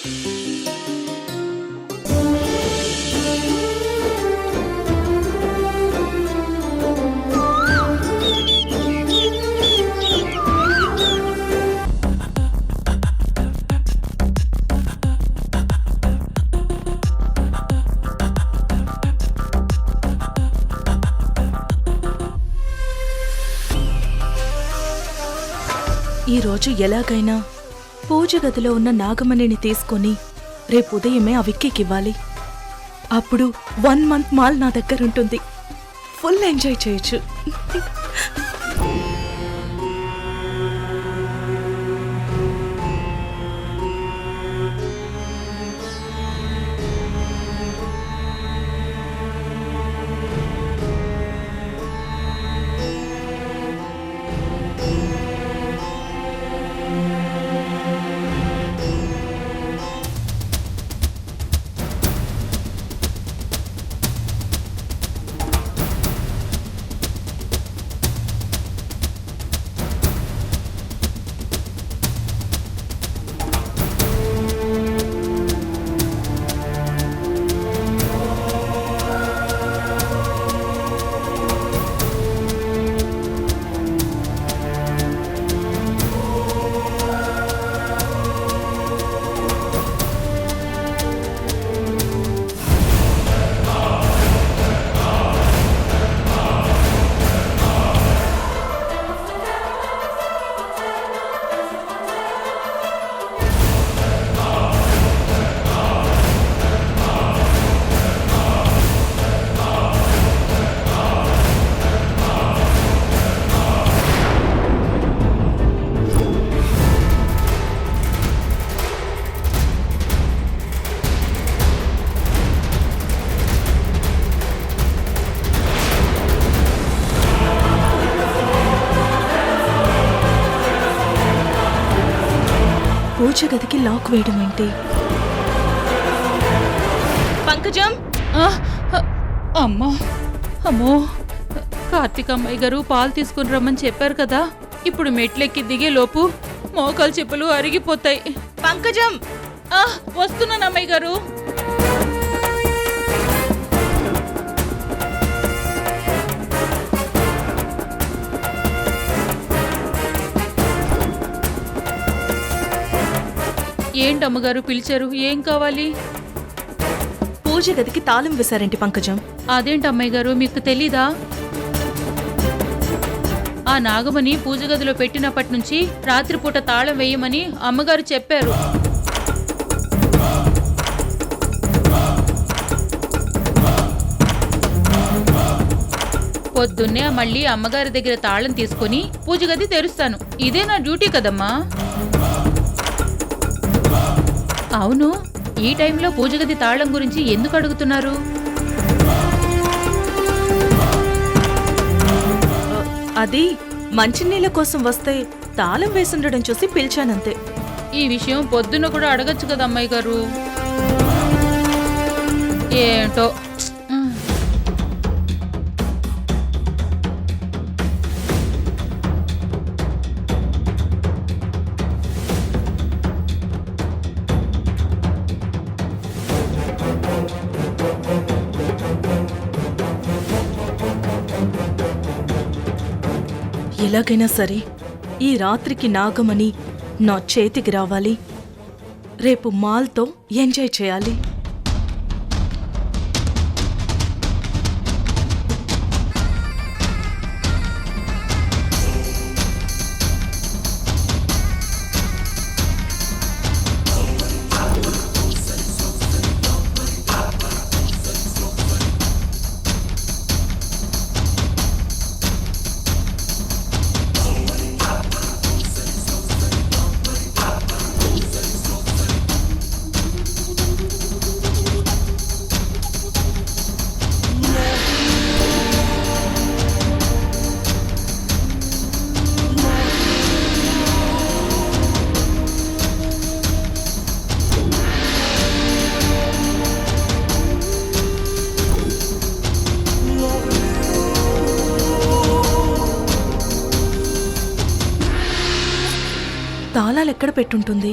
ఈరోజు ఎలాగైనా పూజ గదిలో ఉన్న నాగమణిని తీసుకొని రేపు ఉదయమే ఆ విక్కీకివ్వాలి. అప్పుడు 1 మంత్ మాల్ నా దగ్గరుంటుంది. ఫుల్ ఎంజాయ్ చేయొచ్చు. పూజ గదికి లాక్ వేయడం ఏంటి? పంకజం! అమ్మో అమ్మో, కార్తీక్ అమ్మాయి గారు పాలు తీసుకుని రమ్మని చెప్పారు కదా. ఇప్పుడు మెట్లెక్కి దిగే లోపు మోకాలు చెప్పులు అరిగిపోతాయి. పంకజం! వస్తున్నాను అమ్మాయి గారు. ఏంటమ్మగారు పిలిచారు? ఏం కావాలి? పూజ గదికి తాళం వేశారేంటి పంకజం? అదేంటి అమ్మాయి గారు, మీకు తెలీదా? ఆ నాగమణి పూజ గదిలో పెట్టినప్పటి నుంచి రాత్రిపూట తాళం వేయమని అమ్మగారు చెప్పారు. పొద్దున్నే మళ్ళీ అమ్మగారి దగ్గర తాళం తీసుకుని పూజ గది తెరుస్తాను. ఇదే నా డ్యూటీ కదమ్మా. అవును, ఈ టైంలో పూజ గది తాళం గురించి ఎందుకు అడుగుతున్నారు? అది మంచినీళ్ళ కోసం వస్తే తాళం వేసుండడం చూసి పిలిచానంతే. ఈ విషయం పొద్దున్న కూడా అడగచ్చు కదా అమ్మాయి గారు. ఏంటో. ఎలాగైనా సరే ఈ రాత్రికి నాగమణి నా చేతికి రావాలి. రేపు మాల్తో ఎంజాయ్ చేయాలి. తాళాలు ఎక్కడ పెట్టుంటుంది?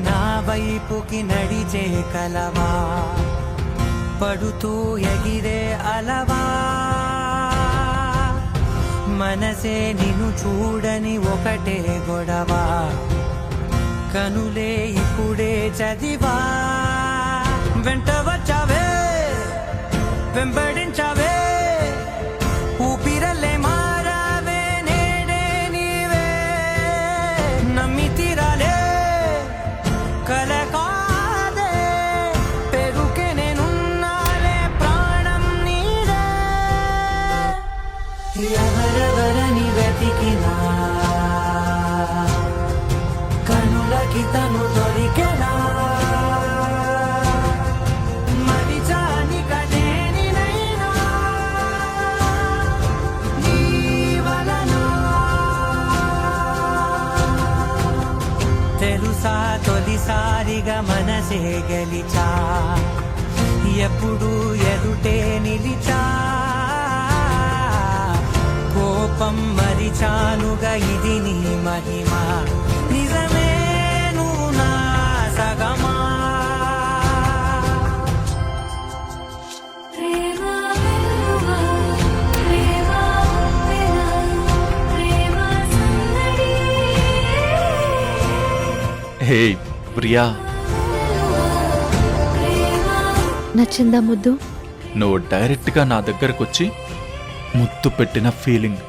నా వైపుకి నడిచే కలవా పడుతూ ఎగిరే అలవా మనసే నిన్ను చూడని ఒకటే గొడవ కనులే ఇప్పుడే చదివా వెంట వచ్చావే వెంబడించావే ఊపిరల్లే మారావే నేడే నీవే నమ్మి తీరాలే కలకాదే పెరుకే నేనున్నాలే ప్రాణం నీదే ఎవరెవరని వెతికినా కనులకి తను దొరికెనా మరిచాని కదేనినైనా నీ వలన తెలుసా తొలిసారిగా మనసే గెలిచా ఎప్పుడు ఎదుటే నిలిచా కోపం మరిచానుగా ఇది నీ మహిమ నిజమే నువ్వు నా సగమా హే ప్రియా, నచ్చిందా ముద్దు? నువ్వు డైరెక్ట్గా నా దగ్గరకు వచ్చి ముద్దు పెట్టిన ఫీలింగ్.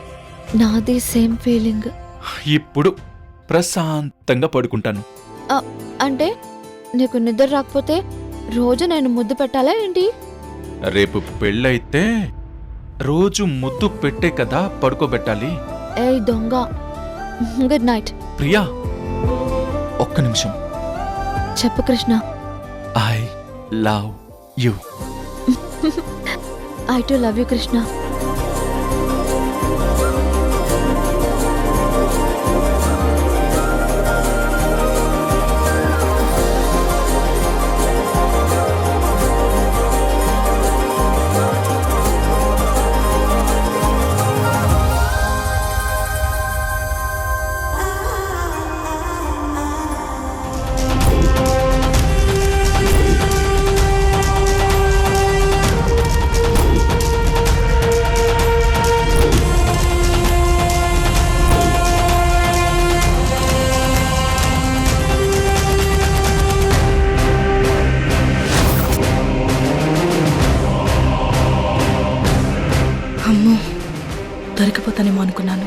నాది సేమ్ ఫీలింగ్. ఇప్పుడు ప్రశాంతంగా పడుకుంటాను. అంటే నీకు నిద్ర రాకపోతే రోజు నేను ముద్దు పెట్టాలా ఏంటి? రేపు పెళ్ళైతే రోజు ముద్దు పెట్టే కదా పడుకోబెట్టాలి. ఏయ్ దొంగ, గుడ్ నైట్. ప్రియా, ఒక్క నిమిషం. చెప్పు Krishna. I love you. I to love you Krishna. అమ్మో, దొరికిపోతానేమో అనుకున్నాను.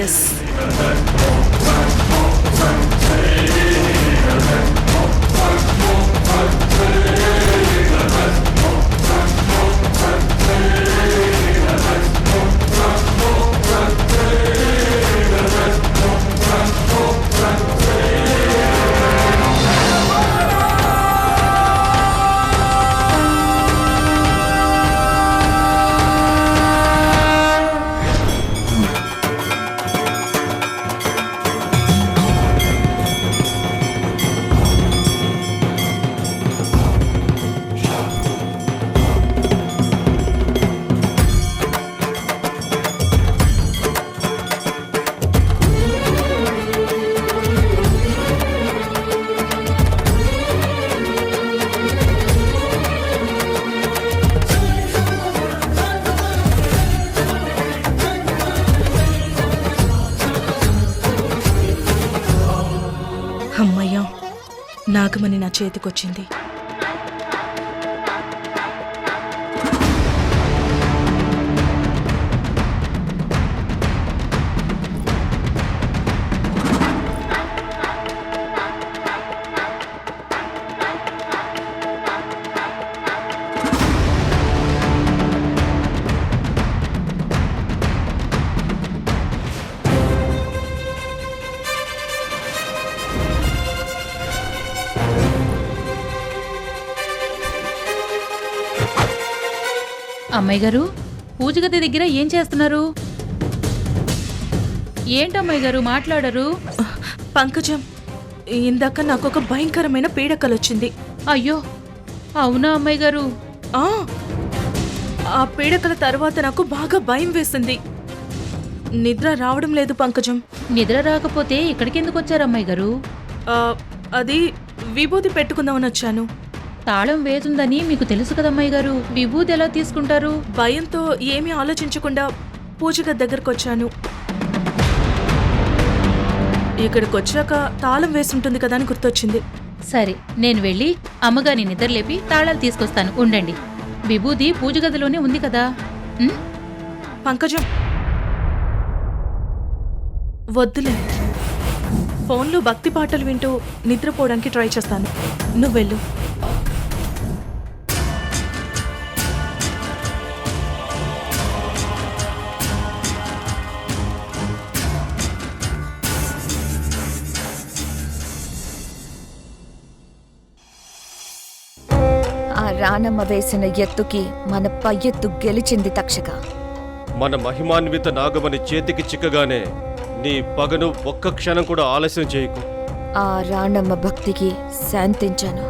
ఎస్, అమ్మయ్యా, నాగమణి నా చేతికొచ్చింది. అమ్మాయి గారు, పూజ గది దగ్గర ఏం చేస్తున్నారు? ఏంటమ్మాయి గారు మాట్లాడరు? పంకజం, ఇందాక నాకు ఒక భయంకరమైన పీడకలొచ్చింది. అయ్యో అవునా అమ్మాయి గారు? ఆ ఆ పీడకల తర్వాత నాకు బాగా భయం వేసింది. నిద్ర రావడం లేదు పంకజం. నిద్ర రాకపోతే ఇక్కడికి ఎందుకు వచ్చారు అమ్మాయి గారు? ఆ, అది విభూతి పెట్టుకుందామని వచ్చాను. తాళం వేతుందని మీకు తెలుసు కదమ్మాయి గారు, విభూది ఎలా తీసుకుంటారు? భయంతో ఏమీ ఆలోచించకుండా పూజగది దగ్గరకు వచ్చాను. ఇక్కడికి వచ్చాక తాళం వేసుంటుంది కదా అని గుర్తొచ్చింది. సరే, నేను వెళ్ళి అమ్మగారిని నిద్రలేపి తాళాలు తీసుకొస్తాను, ఉండండి. విభూది పూజ గదిలోనే ఉంది కదా. ఉమ్, పంకజం, వద్దులే. ఫోన్లో భక్తి పాటలు వింటూ నిద్రపోవడానికి ట్రై చేస్తాను. నువ్వు వెళ్ళు. ఆ రానమ్మ వేసిన ఎత్తుకి మన పై ఎత్తు గెలిచింది తక్షక. మన మహిమాన్విత నాగమని చేతికి చిక్కగానే నీ పగను ఒక్క క్షణం కూడా ఆలస్యం చేయకు. ఆ రానమ్మ భక్తికి శాంతించాను.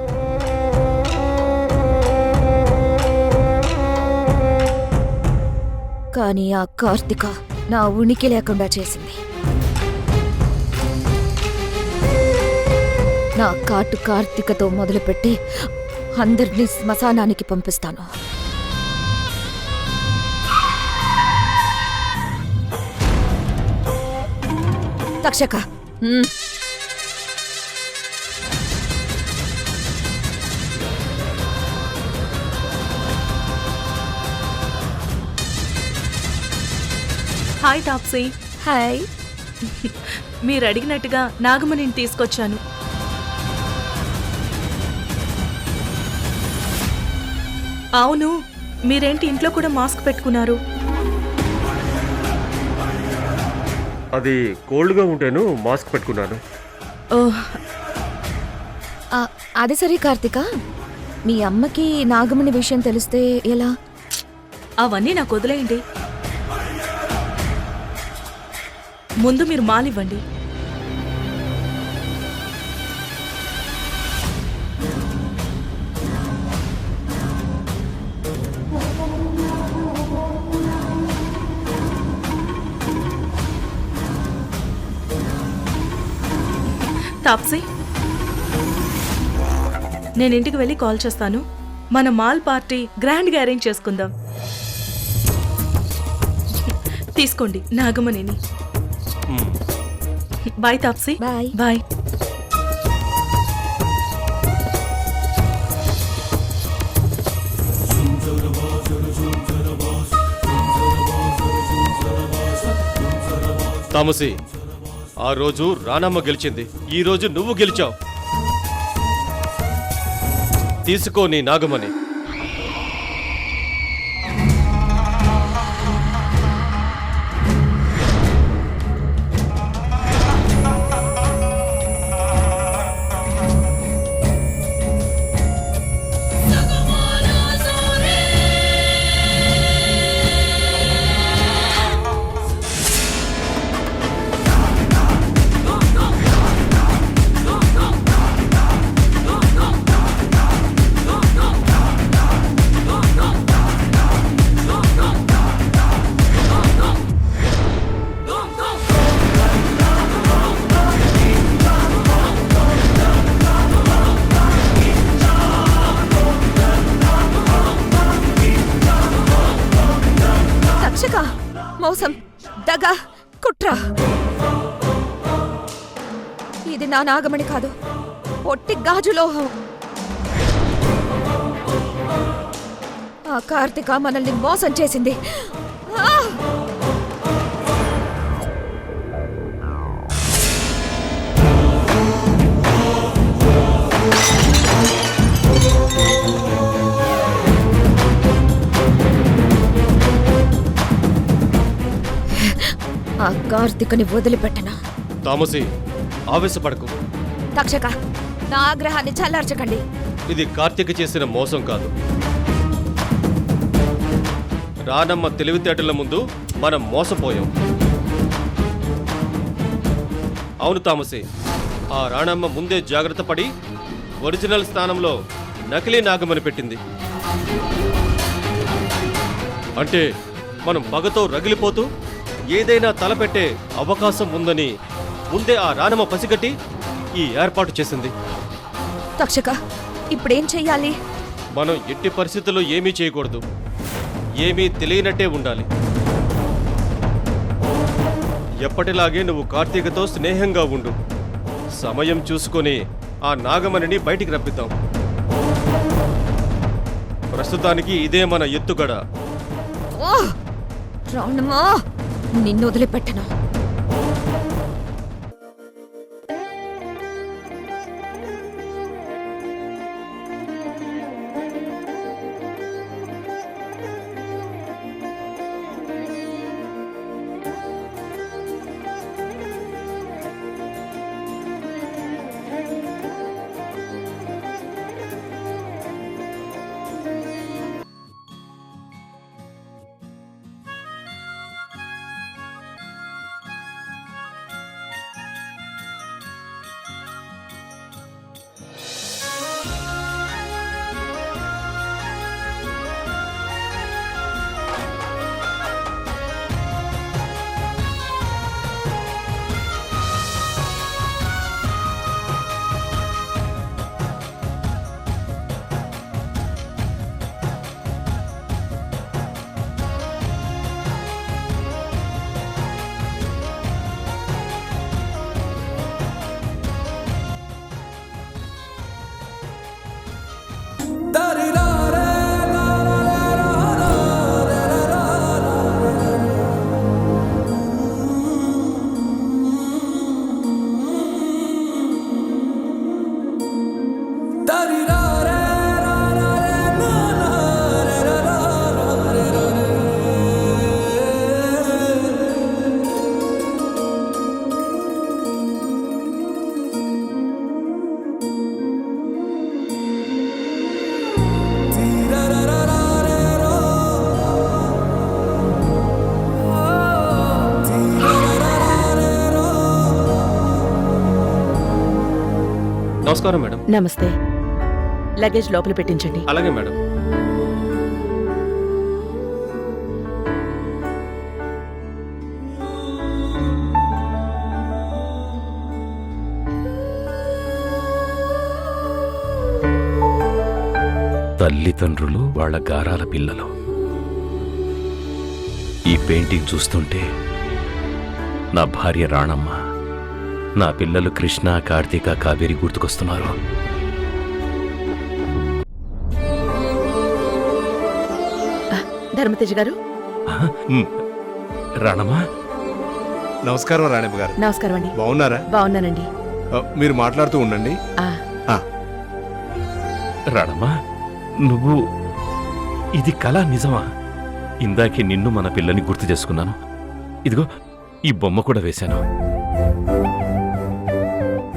కానీ ఆ కార్తిక నా ఉనికి లేకుండా చేసింది. నా కాటు కార్తికతో మొదలుపెట్టి అందరినీ శ్మశానానికి పంపిస్తాను. తక్షక, హాయ్ తాప్సీ. హాయ్. మీరు అడిగినట్టుగా నాగమణిని తీసుకొచ్చాను. అవును, మీరేంటి ఇంట్లో కూడా మాస్క్ పెట్టుకున్నారు? అది కోల్డ్గా ఉంటేను మాస్క్ పెట్టుకున్నాను. ఓహ్, అది సరే కార్తిక, మీ అమ్మకి నాగమణి విషయం తెలిస్తే ఎలా? అవన్నీ నాకు వదిలేయండి. ముందు మీరు మాలివ్వండి. తాప్సీ, నేను ఇంటికి వెళ్ళి కాల్ చేస్తాను. మన మాల్ పార్టీ గ్రాండ్గా అరేంజ్ చేసుకుందాం. తీసుకోండి నాగమణిని. బాయ్ తాప్సీ. బాయ్. బాయ్. తామసి, ఆ రోజు రానమ్మ గెలిచింది, ఈ రోజు నువ్వు గెలిచావు. తీసుకో నీ నాగమణి. తక్షక, మోసం, దగ, కుట్ర. ఇది నా నాగమణి కాదు, ఒట్టి గాజులోహం. ఆ కార్తిక మనల్ని మోసం చేసింది. ఆ! ఆ కార్తికని వదిలిపెట్టనా? తామసి, ఆవేశపడకు. తక్షక, నా ఆగ్రహాన్ని చల్లార్చకండి. ఇది కార్తీక చేసిన మోసం కాదు. రానమ్మ తెలివితేటల ముందు మనం మోసపోయాం. అవును తామసి, ఆ రాణమ్మ ముందే జాగ్రత్త పడి ఒరిజినల్ స్థానంలో నకిలీ నాగమని పెట్టింది. అంటే మనం పగతో రగిలిపోతూ ఏదైనా తలపెట్టే అవకాశం ఉందని ముందే ఆ రాణమ్మ పసిగట్టి ఈ ఏర్పాటు చేసింది. తక్షక ఇప్పుడేం చెయ్యాలి? మనం ఎట్టి పరిస్థితుల్లో ఏమీ చేయకూడదు. ఏమీ తెలియనట్టే ఉండాలి. ఎప్పటిలాగే నువ్వు కార్తీకతో స్నేహంగా ఉండు. సమయం చూసుకొని ఆ నాగమణిని బయటికి రప్పిద్దాం. ప్రస్తుతానికి ఇదే మన ఎత్తుగడ. రాణమ్మా, నిన్ను వదిలిపెట్టను. నమస్కారం మేడం. నమస్తే. లగేజ్ లోపల పెట్టించండి. అలాగే మేడం. తల్లిదండ్రులు వాళ్ళ గారాల పిల్లలు. ఈ పెయింటింగ్ చూస్తుంటే నా భార్య రాణమ్మ, నా పిల్లలు కృష్ణ, కార్తీక, కావేరి గుర్తుకొస్తున్నారు. ధర్మతేజ గారు. రాణమ్మ, నమస్కారం రాణమ్మ గారు. నమస్కారం అండి. బాగున్నారా? బాగున్నానండి. మీరు మాట్లాడుతూ ఉండండి. రాణమ్మ, నువ్వు ఇది కళ నిజమా? ఇందాకే నిన్ను మన పిల్లని గుర్తు చేసుకున్నాను. ఇదిగో ఈ బొమ్మ కూడా వేశాను.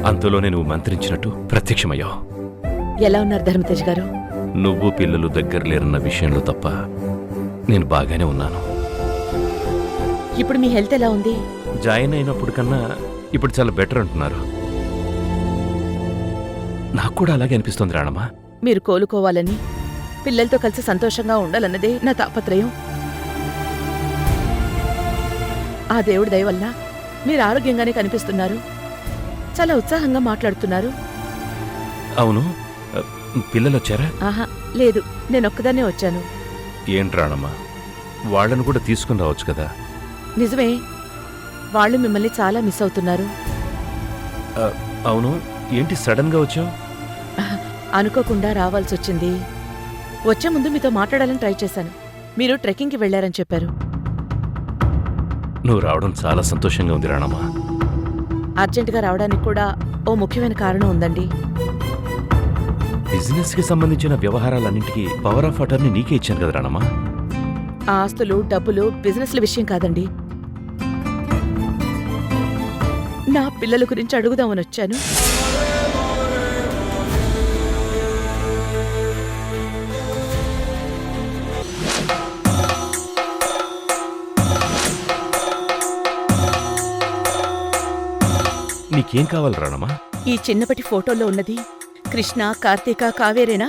అంతలోనే నువ్వు మంత్రించినట్టు ప్రత్యక్షమయ్యావు. ఎలా ఉన్నారు ధర్మతేజ గారు? నువ్వు పిల్లలు దగ్గర లేరన్న విషయంలో తప్ప నేను బాగానే ఉన్నాను. ఇప్పుడు మీ హెల్త్ ఎలా ఉంది? జాయిన్ అయినప్పుడు కన్నా ఇప్పుడు చాలా బెటర్ అంటున్నారు. నాకు కూడా అలాగే అనిపిస్తోంది రాణమ్మ. మీరు కోలుకోవాలని, పిల్లలతో కలిసి సంతోషంగా ఉండాలన్నదే నా తాపత్రయం. ఆ దేవుడి దయ వల్ల మీరు ఆరోగ్యంగానే కనిపిస్తున్నారు. చాలా ఉత్సాహంగా మాట్లాడుతున్నారు. అవును, పిల్లలు వచ్చారా? ఆహా లేదు, నేనొక్కదాన్నే వచ్చాను. ఏంటి రాణమ్మ, వాళ్ళను కూడా తీసుకుని రావచ్చు కదా? నిజమే, వాళ్ళు మిమ్మల్ని చాలా మిస్ అవుతున్నారు. అవును, ఏంటి సడన్ గా వచ్చావు? అనుకోకుండా రావాల్సి వచ్చింది. వచ్చే ముందు మీతో మాట్లాడాలని ట్రై చేశాను. మీరు ట్రెక్కింగ్కి వెళ్లారని చెప్పారు. నువ్వు రావడం చాలా సంతోషంగా ఉంది రాణమ్మ. అర్జెంటుగా రావడానికి కూడా ఓ ముఖ్యమైన కారణం ఉందండి. బిజినెస్ కి సంబంధించిన వ్యవహారాలన్నింటికీ పవర్ ఆఫ్ అటర్నీ నీకే ఇచ్చాను కదా రాణమ్మ. ఆ ఆస్తులు, డబ్బులు బిజినెస్ల విషయం కాదండి. నా పిల్లల గురించి అడుగుదామని వచ్చాను. నీకేం కావాలి రాణమ్మ? ఈ చిన్నపటి ఫోటోలో ఉన్నది కృష్ణ, కార్తీక, కావేరేనా?